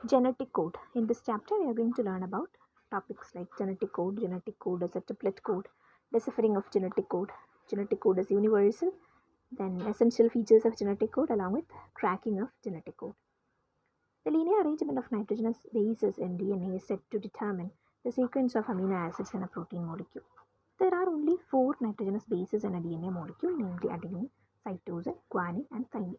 Genetic code. In this chapter, we are going to learn about topics like genetic code as a triplet code, deciphering of genetic code as universal, then essential features of genetic code along with cracking of genetic code. The linear arrangement of nitrogenous bases in DNA is said to determine the sequence of amino acids in a protein molecule. There are only 4 nitrogenous bases in a DNA molecule, namely adenine, cytosine, guanine, and thymine.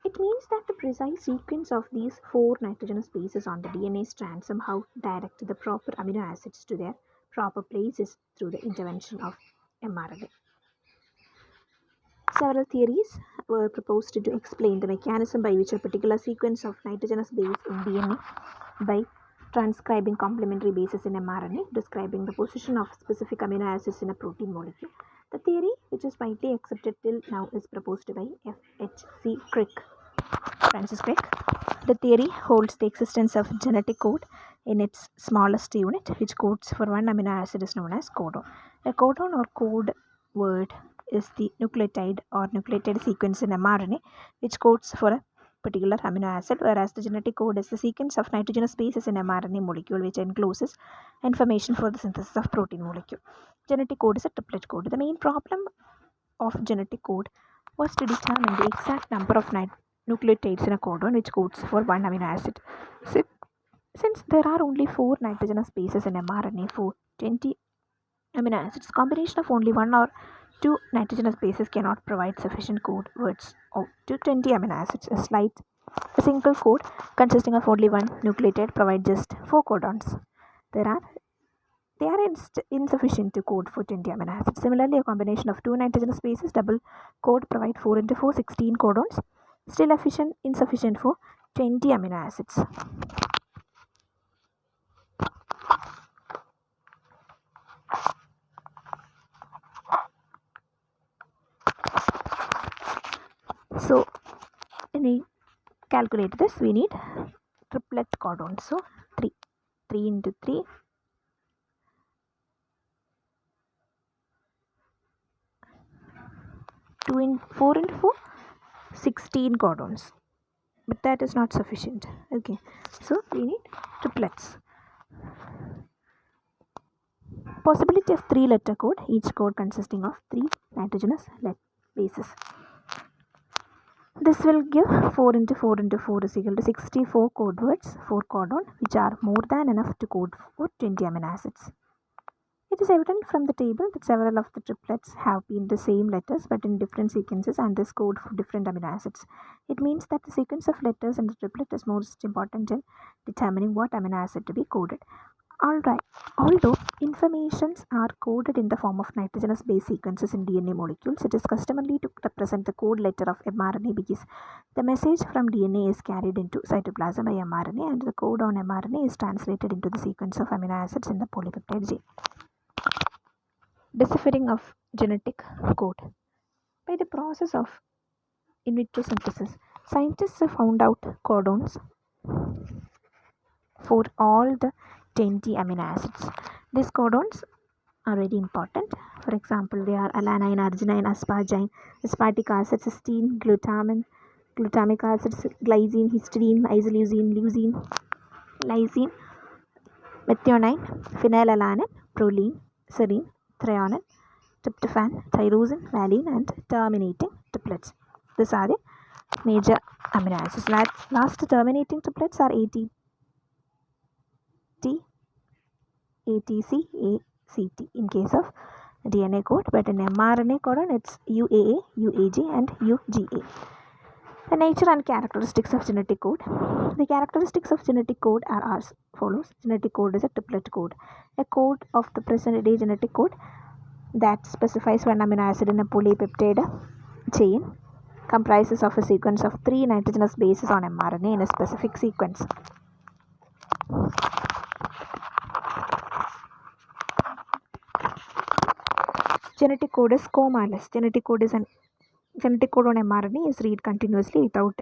It means that the precise sequence of these 4 nitrogenous bases on the DNA strand somehow direct the proper amino acids to their proper places through the intervention of mRNA. Several theories were proposed to explain the mechanism by which a particular sequence of nitrogenous base in DNA by transcribing complementary bases in mRNA, describing the position of specific amino acids in a protein molecule. The theory, which is widely accepted till now, is proposed by F.H.C. Crick. Francis Crick. The theory holds the existence of genetic code in its smallest unit, which codes for one amino acid is known as codon. A codon or code word is the nucleotide or nucleotide sequence in mRNA, which codes for a particular amino acid, whereas the genetic code is the sequence of nitrogenous bases in mRNA molecule, which encloses information for the synthesis of protein molecule. Genetic code is a triplet code. The main problem of genetic code was to determine the exact number of nucleotides in a codon which codes for one amino acid. Since there are only 4 nitrogenous bases in mRNA for 20 amino acids, combination of only 1 or 2 nitrogenous bases cannot provide sufficient code words to 20 amino acids. A single code consisting of only one nucleotide provides just 4 codons. They are insufficient to code for 20 amino acids. Similarly, a combination of 2 nitrogenous bases double code provide 4 into 4, 16 codons, still insufficient for 20 amino acids. So, when we calculate this, we need triplet codons. So, 3 into 3. 4 into 4, 16 codons, but that is not sufficient. Okay, so we need triplets. Possibility of 3-letter code, each code consisting of 3 nitrogenous bases. This will give 4 into 4 into 4 is equal to 64 code words for codon, which are more than enough to code for 20 amino acids. It is evident from the table that several of the triplets have been the same letters but in different sequences and this code for different amino acids. It means that the sequence of letters in the triplet is most important in determining what amino acid to be coded. Alright, although informations are coded in the form of nitrogenous base sequences in DNA molecules, it is customary to represent the code letter of mRNA because the message from DNA is carried into cytoplasm by mRNA and the code on mRNA is translated into the sequence of amino acids in the polypeptide gene. Deciphering of genetic code. By the process of in vitro synthesis, scientists have found out codons for all the 20 amino acids. These codons are very important. For example, they are alanine, arginine, aspartic acid, cysteine, glutamic acid, glycine, histidine, isoleucine, leucine, lysine, methionine, phenylalanine, proline, serine, threonine, tryptophan, tyrosine, valine, and terminating triplets. These are the major amino acids. Last terminating triplets are ATC, ACT in case of DNA code, but in mRNA codon it's UAA, UAG, and UGA. The nature and characteristics of genetic code. The characteristics of genetic code are as follows. Genetic code is a triplet code. A code of the present day genetic code that specifies one amino acid in a polypeptide chain comprises of a sequence of 3 nitrogenous bases on mRNA in a specific sequence. Genetic code is commaless. Genetic code on mRNA is read continuously without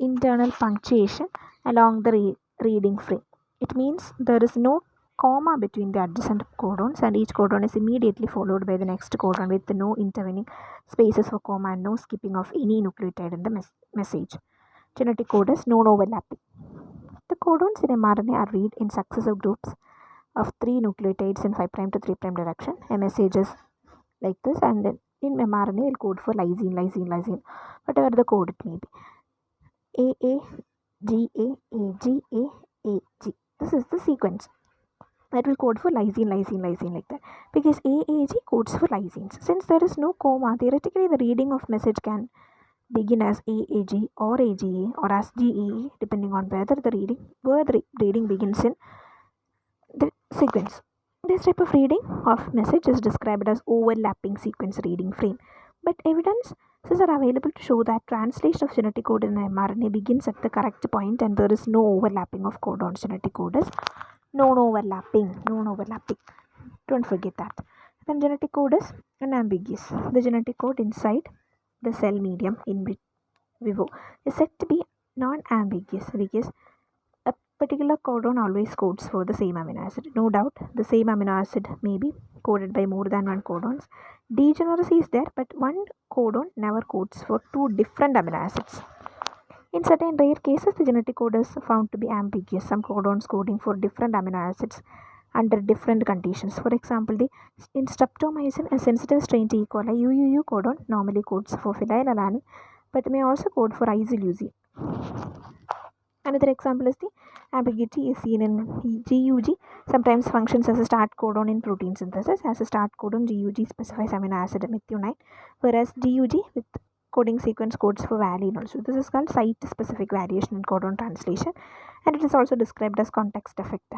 internal punctuation along the reading frame. It means there is no comma between the adjacent codons and each codon is immediately followed by the next codon with no intervening spaces for comma and no skipping of any nucleotide in the message. Genetic code is non-overlapping. The codons in mRNA are read in successive groups of 3 nucleotides in 5' to 3' direction. A message is like this, and then in mRNA will code for lysine, whatever the code it may be. AAGA, this is the sequence that will code for lysine like that, because AAG codes for lysines. Since there is no comma, theoretically the reading of message can begin as AAG or AGA or as GAA, depending on where the reading begins in the sequence. This type of reading of message is described as overlapping sequence reading frame. But evidences are available to show that translation of genetic code in mRNA begins at the correct point and there is no overlapping of codons. Genetic code is non overlapping. Don't forget that. Then genetic code is unambiguous. The genetic code inside the cell medium in vivo is said to be non-ambiguous because a particular codon always codes for the same amino acid. No doubt, the same amino acid may be coded by more than one codons. Degeneracy is there, but one codon never codes for two different amino acids. In certain rare cases, the genetic code is found to be ambiguous. Some codons coding for different amino acids under different conditions. For example, in streptomycin, a sensitive strain to E. coli, UUU codon normally codes for phenylalanine, but may also code for isoleucine. Another example is the ambiguity is seen in GUG, sometimes functions as a start codon in protein synthesis. As a start codon, GUG specifies amino acid methionine, whereas GUG with coding sequence codes for valine also. This is called site-specific variation in codon translation, and it is also described as context effect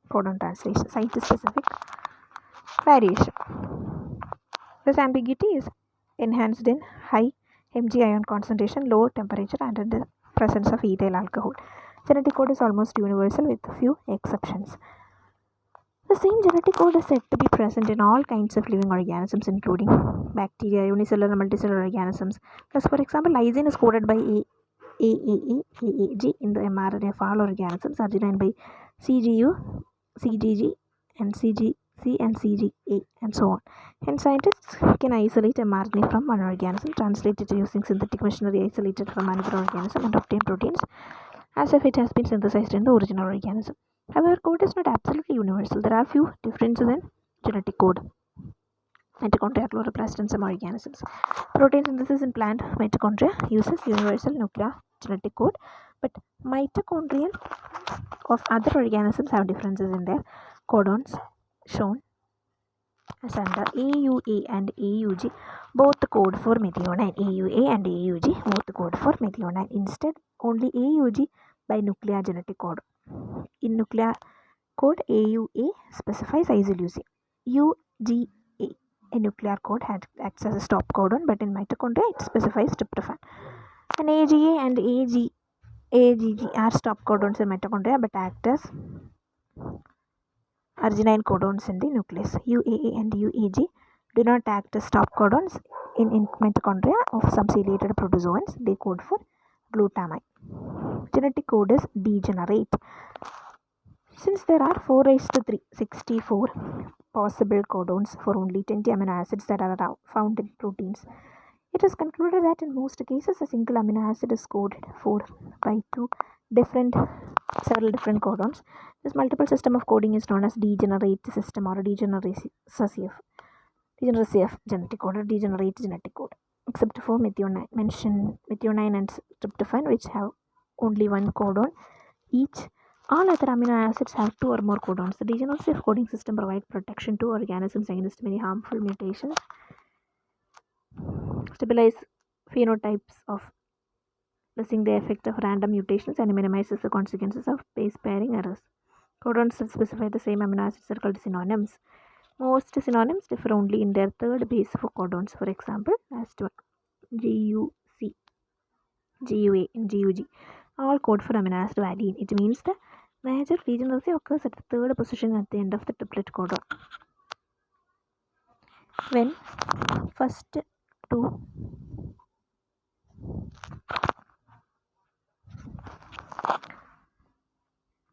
codon translation, site-specific variation. This ambiguity is enhanced in high Mg ion concentration, low temperature, and in the presence of ethyl alcohol. Genetic code is almost universal with few exceptions. The same genetic code is said to be present in all kinds of living organisms, including bacteria, unicellular, multicellular organisms. Thus, for example, lysine is coded by AAG in the mRNA of all organisms, arginine by CGU, CGG, and CGC and CGA, and so on. Hence, scientists can isolate mRNA from one organism, translate it using synthetic machinery isolated from another organism, and obtain proteins as if it has been synthesized in the original organism. However, code is not absolutely universal. There are few differences in genetic code. Mitochondria, chloroplast, and some organisms. Protein synthesis in plant mitochondria uses universal nuclear genetic code, but mitochondria of other organisms have differences in their codons shown as under AUA and AUG. Both code for methionine. AUA and AUG both code for methionine. Instead, only AUG by nuclear genetic code. In nuclear code, AUA specifies isoleucine. UGA, a nuclear code, acts as a stop codon, but in mitochondria it specifies tryptophan. And AGA and AGG are stop codons in mitochondria but act as arginine codons in the nucleus. UAA and UAG do not act as stop codons in mitochondria of some ciliated protozoans. They code for glutamine. Genetic code is degenerate. Since there are 4^64 possible codons for only 20 amino acids that are found in proteins, it is concluded that in most cases a single amino acid is coded for by several different codons. This multiple system of coding is known as degenerate system or degeneracy of genetic code or degenerate genetic code, except for methionine and tryptophan, which have only one codon each. All other amino acids have 2 or more codons. The degeneracy of coding system provides protection to organisms against many harmful mutations, stabilize phenotypes of lessing the effect of random mutations, and minimizes the consequences of base pairing errors. Codons that specify the same amino acids are called synonyms. Most synonyms differ only in their third base for codons. For example, last one, GUC, GUA, and GUG all code for amino acid valine. It means the major degeneracy occurs at the third position at the end of the triplet codon, when first two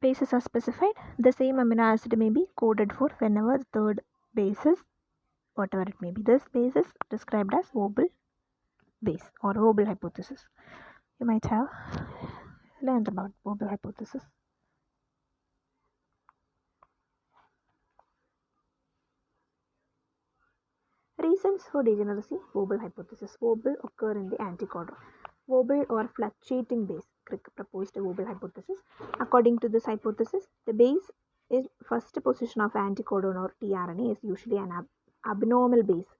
bases are specified. The same amino acid may be coded for whenever the third base is whatever it may be. This base is described as Wobble base or Wobble hypothesis. You might have learned about Wobble hypothesis. Reasons for degeneracy, wobble hypothesis. Wobble occur in the anticodon. Wobble or fluctuating base. Crick proposed a wobble hypothesis. According to this hypothesis, the base in first position of anticodon or tRNA is usually an abnormal base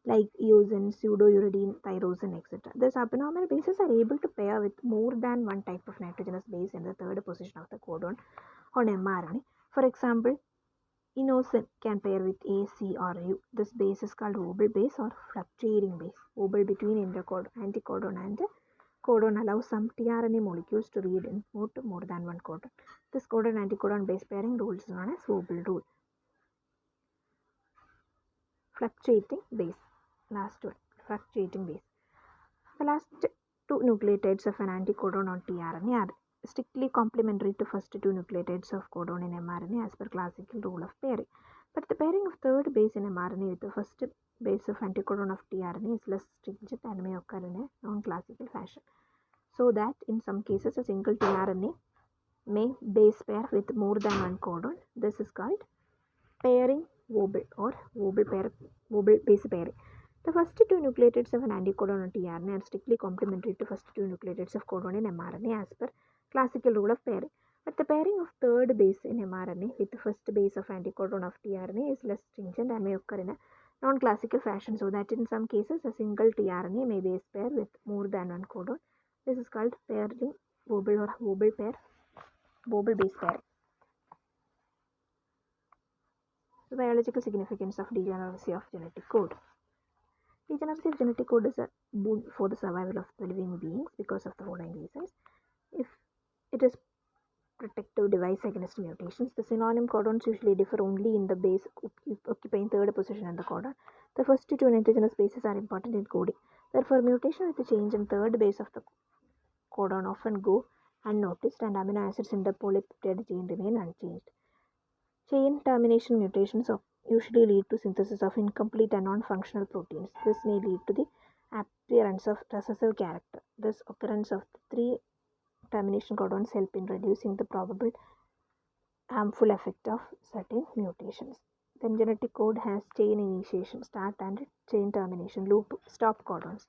like eosin, pseudouridine, tyrosine, etc. These abnormal bases are able to pair with more than one type of nitrogenous base in the third position of the codon on mRNA. For example, inosine can pair with A, C, or U. This base is called wobble base or fluctuating base. Wobble between anticodon and codon allows some tRNA molecules to read in more than one codon. This codon-anticodon base pairing rule is known as wobble rule. Fluctuating base. Last one, fluctuating base. The last two nucleotides of an anticodon on tRNA are strictly complementary to first two nucleotides of codon in mRNA as per classical rule of pairing. But the pairing of third base in mRNA with the first base of anticodon of tRNA is less stringent and may occur in a non-classical fashion. So that in some cases a single tRNA may base pair with more than one codon. This is called pairing wobble or wobble base pairing. The first two nucleotides of an anticodon on tRNA are strictly complementary to first two nucleotides of codon in mRNA as per classical rule of pairing. But the pairing of third base in mRNA with the first base of anticodon of tRNA is less stringent and may occur in a non-classical fashion, so that in some cases a single tRNA may base pair with more than one codon. This is called pairing wobble or wobble base pairing. The biological significance of degeneracy of genetic code. Degeneracy of genetic code is a boon for the survival of the living beings because of the following reasons. If it is protective device against mutations, the synonym codons usually differ only in the base occupying third position in the codon. The first two nitrogenous bases are important in coding. Therefore, mutation with the change in third base of the codon often go unnoticed and amino acids in the polypeptide chain remain unchanged. Chain termination mutations usually lead to synthesis of incomplete and non-functional proteins. This may lead to the appearance of recessive character. This occurrence of the three termination codons help in reducing the probable harmful effect of certain mutations. Then genetic code has chain initiation, start and chain termination, loop, stop codons.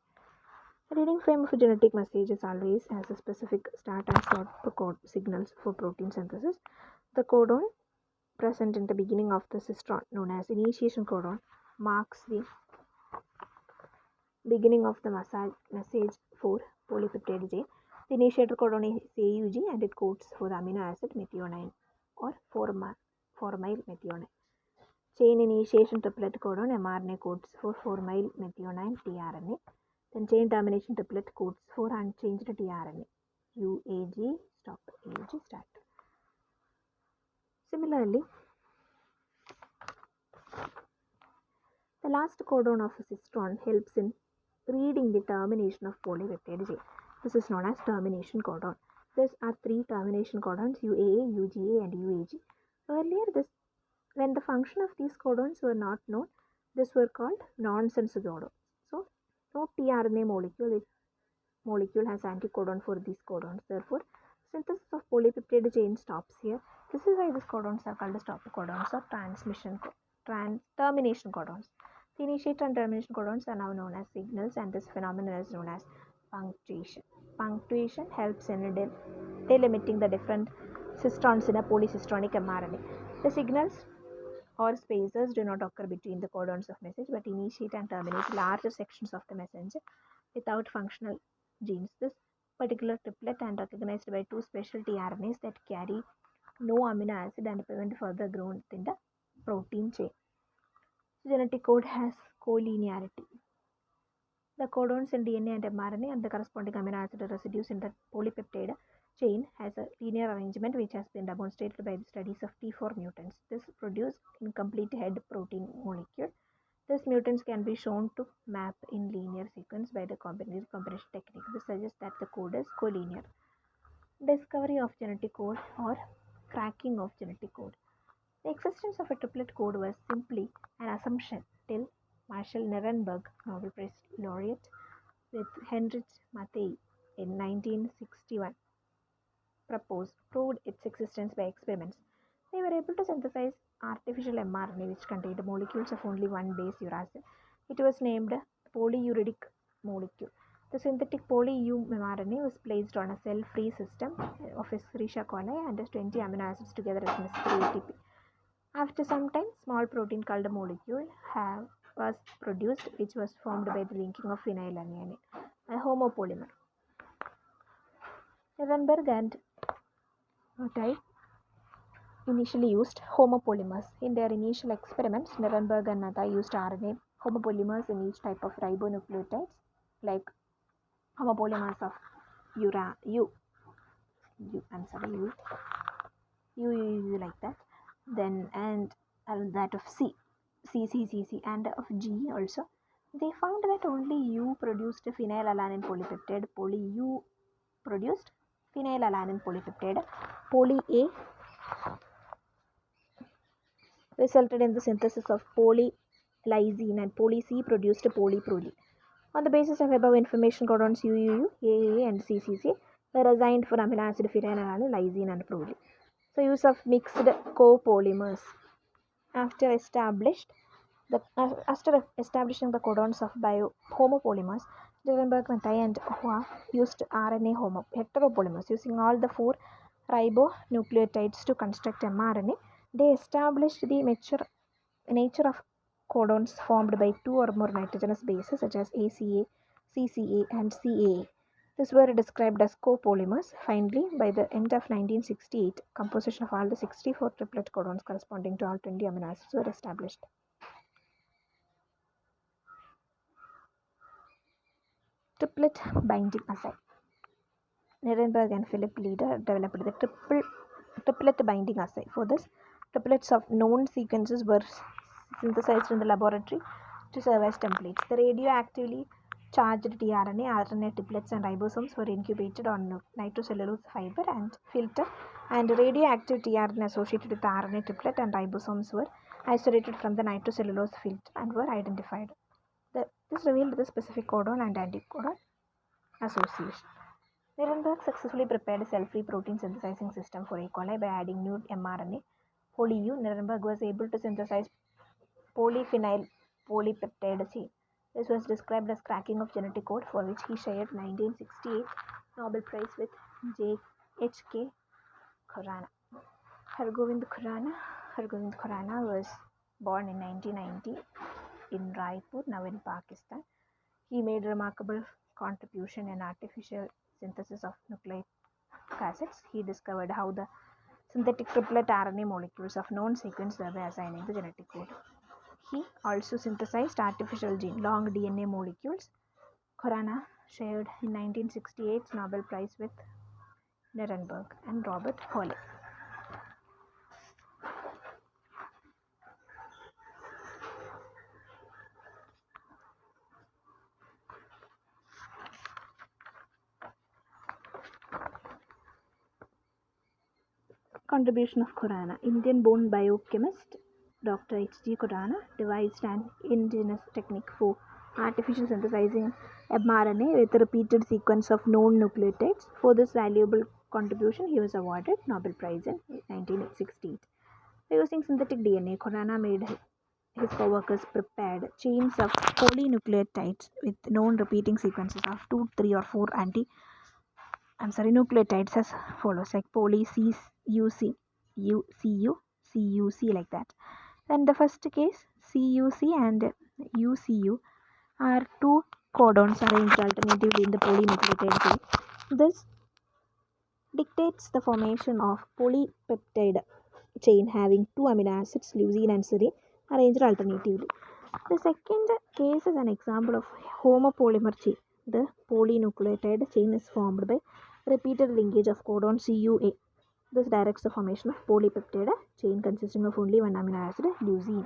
The reading frame of a genetic message is always has a specific start and stop code signals for protein synthesis. The codon present in the beginning of the cistron, known as initiation codon, marks the beginning of the message for polypeptide chain. The initiator codon is AUG and it codes for the amino acid methionine or formyl methionine. Chain initiation triplet codon mRNA codes for formyl methionine tRNA. Then chain termination triplet codes for unchanged tRNA. UAG stop, AUG start. Similarly, the last codon of a cistron helps in reading the termination of polypeptide chain. This is known as termination codon. There are three termination codons, UAA, UGA, and UAG. Earlier, when the function of these codons were not known, these were called nonsense codons. So, no tRNA molecule has anticodon for these codons. Therefore, synthesis of polypeptide chain stops here. This is why these codons are called stop codons or termination codons. The initiator and termination codons are now known as signals, and this phenomenon is known as punctuation. Punctuation helps in delimiting the different cistrons in a polycistronic mRNA. The signals or spacers do not occur between the codons of message but initiate and terminate larger sections of the messenger without functional genes. This particular triplet is recognized by two special tRNAs that carry no amino acid and prevent further growth in the protein chain. Genetic code has collinearity. The codons in DNA and mRNA and the corresponding amino acid residues in the polypeptide chain has a linear arrangement which has been demonstrated by the studies of T4 mutants. This produces incomplete head protein molecule. These mutants can be shown to map in linear sequence by the combination technique. This suggests that the code is collinear. Discovery of genetic code or cracking of genetic code. The existence of a triplet code was simply an assumption till Marshall Nirenberg, Nobel Prize laureate, with Heinrich Mattei in 1961 proved its existence by experiments. They were able to synthesize artificial mRNA which contained molecules of only one base uracil. It was named polyuridic molecule. The synthetic poly-U mRNA was placed on a cell-free system of Escherichia coli and 20 amino acids together as necessary ATP. After some time, small protein called a molecule was produced, which was formed by the linking of phenylalanine, a homopolymer. Nirenberg and Tye initially used homopolymers. In their initial experiments, Nirenberg and Natai used RNA homopolymers in each type of ribonucleotides, like homopolymers of U, like that. Then and that of C, and of G also. They found that only U produced phenylalanine polypeptide, poly-U produced phenylalanine polypeptide, poly-A resulted in the synthesis of polylysine, and poly-C produced polyproline. On the basis of above information, codons UUU, AAA, and CCC were assigned for amino acid phenylalanine, lysine, and proline. So, use of mixed copolymers. After establishing the codons of homopolymers, Nirenberg, Natai, and Hua used RNA heteropolymers. Using all the 4 ribonucleotides to construct mRNA, they established the nature of codons formed by 2 or more nitrogenous bases such as ACA, CCA, and CAA. These were described as copolymers. Finally, by the end of 1968, composition of all the 64 triplet codons corresponding to all 20 amino acids were established. Triplet binding assay. Nirenberg and Philip Leder developed the triplet binding assay. For this, triplets of known sequences were synthesized in the laboratory to serve as templates. The radioactively charged tRNA, RNA triplets, and ribosomes were incubated on nitrocellulose fiber and filter, and radioactive tRNA associated with the RNA triplet and ribosomes were isolated from the nitrocellulose filter and were identified. This revealed the specific codon and anticodon association. Nirenberg successfully prepared a cell-free protein synthesizing system for E. coli by adding new mRNA, poly-U. Nirenberg was able to synthesize polyphenyl polypeptide chain. This was described as cracking of genetic code, for which he shared 1968 Nobel Prize with J.H.K. Khurana. Hargobind Khurana was born in 1990 in Raipur, now in Pakistan. He made remarkable contribution in artificial synthesis of nucleic acids. He discovered how the synthetic triplet RNA molecules of known sequence were assigning the genetic code. He also synthesized artificial long DNA molecules. Khurana shared in 1968 Nobel Prize with Nirenberg and Robert Hawley. Contribution of Khurana. Indian-born biochemist Dr. H.G. Khurana devised an ingenious technique for artificial synthesizing mRNA with a repeated sequence of known nucleotides. For this valuable contribution, he was awarded Nobel Prize in 1968. By using synthetic DNA, Khurana made his co-workers prepared chains of polynucleotides with known repeating sequences of 2, 3, or 4 nucleotides as follows, like poly CUC, CUC, like that. Then the first case, CUC and UCU are 2 codons arranged alternatively in the polynucleotide chain. This dictates the formation of polypeptide chain having 2 amino acids, leucine and serine, arranged alternatively. The second case is an example of homopolymer chain. The polynucleotide chain is formed by repeated linkage of codon CUA. This directs the formation of polypeptide chain consisting of only one amino acid, leucine.